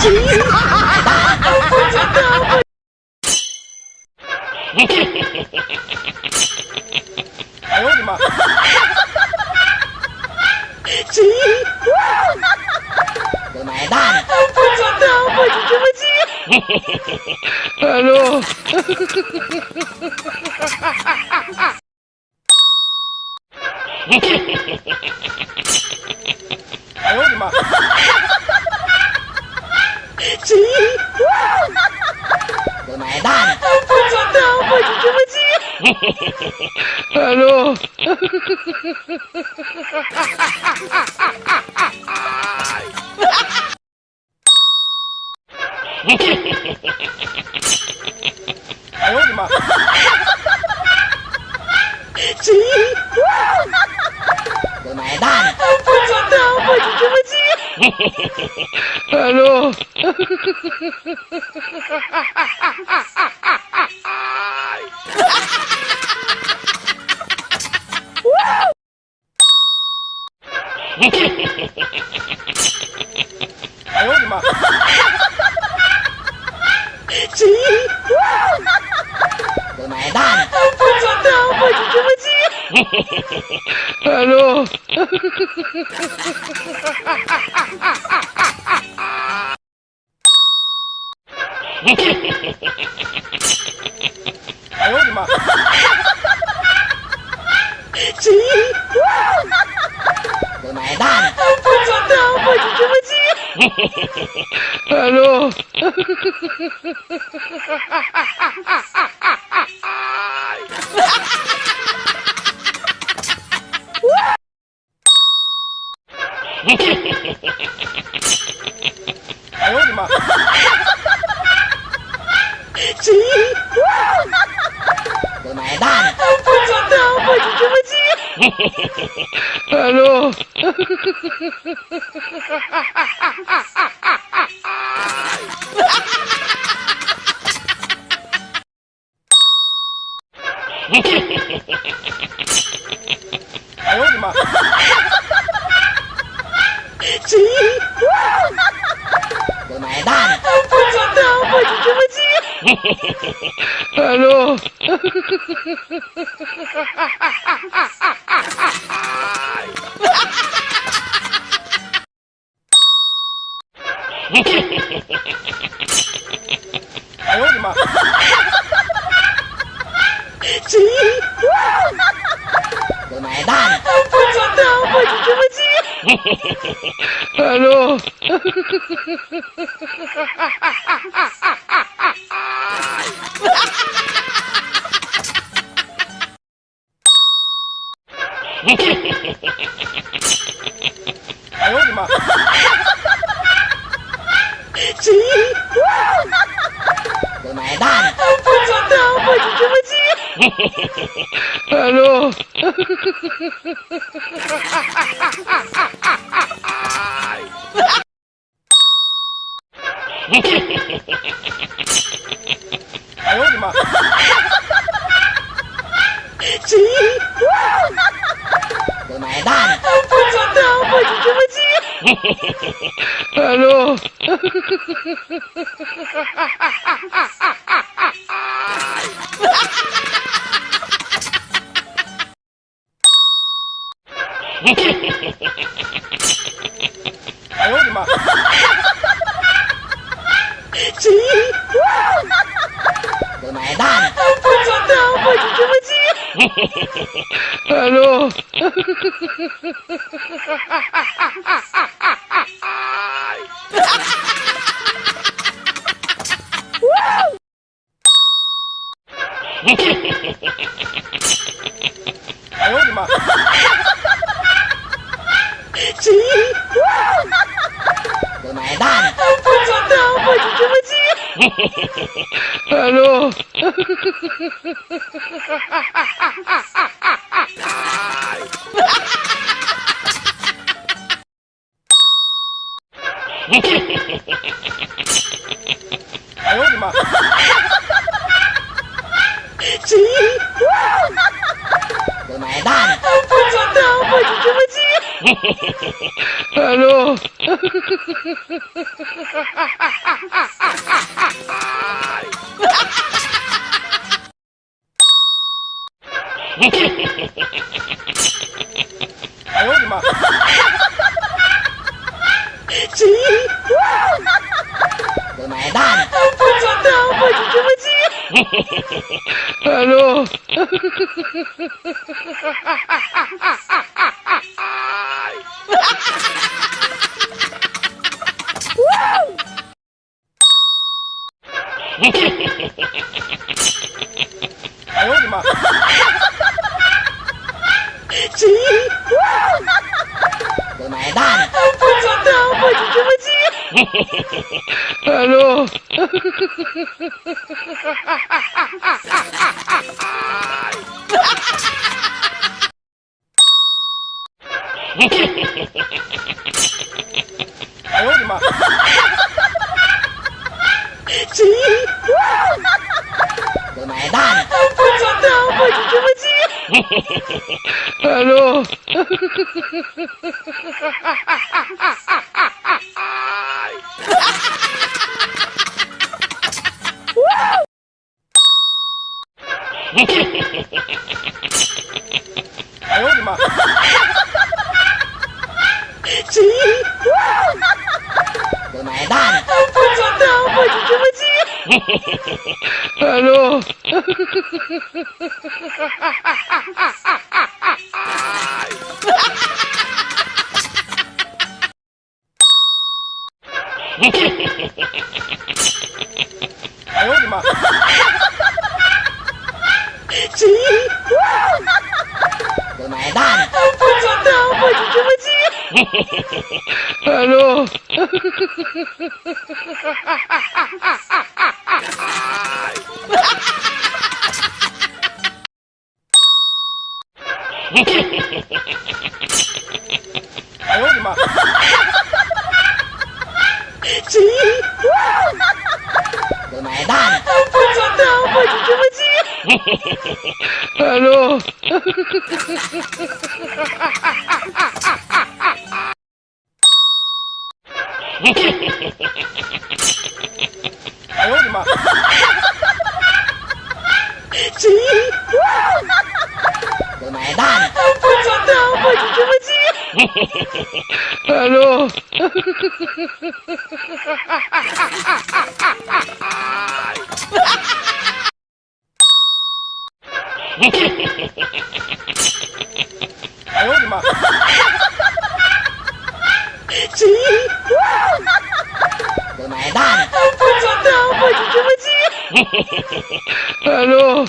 哎呦我的妈！给买蛋！不知道，我是什么鸡？Hello。哎呦我的妈！给买蛋！不知道，我是什么鸡？Hello。哎呦我的妈！给买蛋！不知道，我是什么鸡？Hello。哎呦我的妈！给买蛋！不知道，我是什么鸡？Hello。哎呦我的妈！给买蛋！不知道，我是什么鸡？Hello。哎呦我的妈！给买蛋！不知道，我是什么鸡？Hello。哎呦我的妈！给买蛋！不知道，我是什么鸡？Hello。哎呦我的妈！给买蛋！不知道，我是什么鸡？Hello。哎呦我的妈！给买蛋！不知道，我是什么鸡？Hello。哎呦我的妈！给买蛋！不知道，我是什么鸡？Hello。哎呦我的妈！给买蛋！不知道，我是什么鸡？Hello。哎呦我的妈！给买蛋！不知道，我是什么鸡？Hello。哎呦我的妈！给买蛋！不知道，我是什么鸡 Ano? Lumayan! Ano? Lumayan! Ano? Lumayan! Ano? Lumayan! Ano? Lumayan! Ano? Lumayan! Ano? Lumayan! Ano? Lumayan! Ano?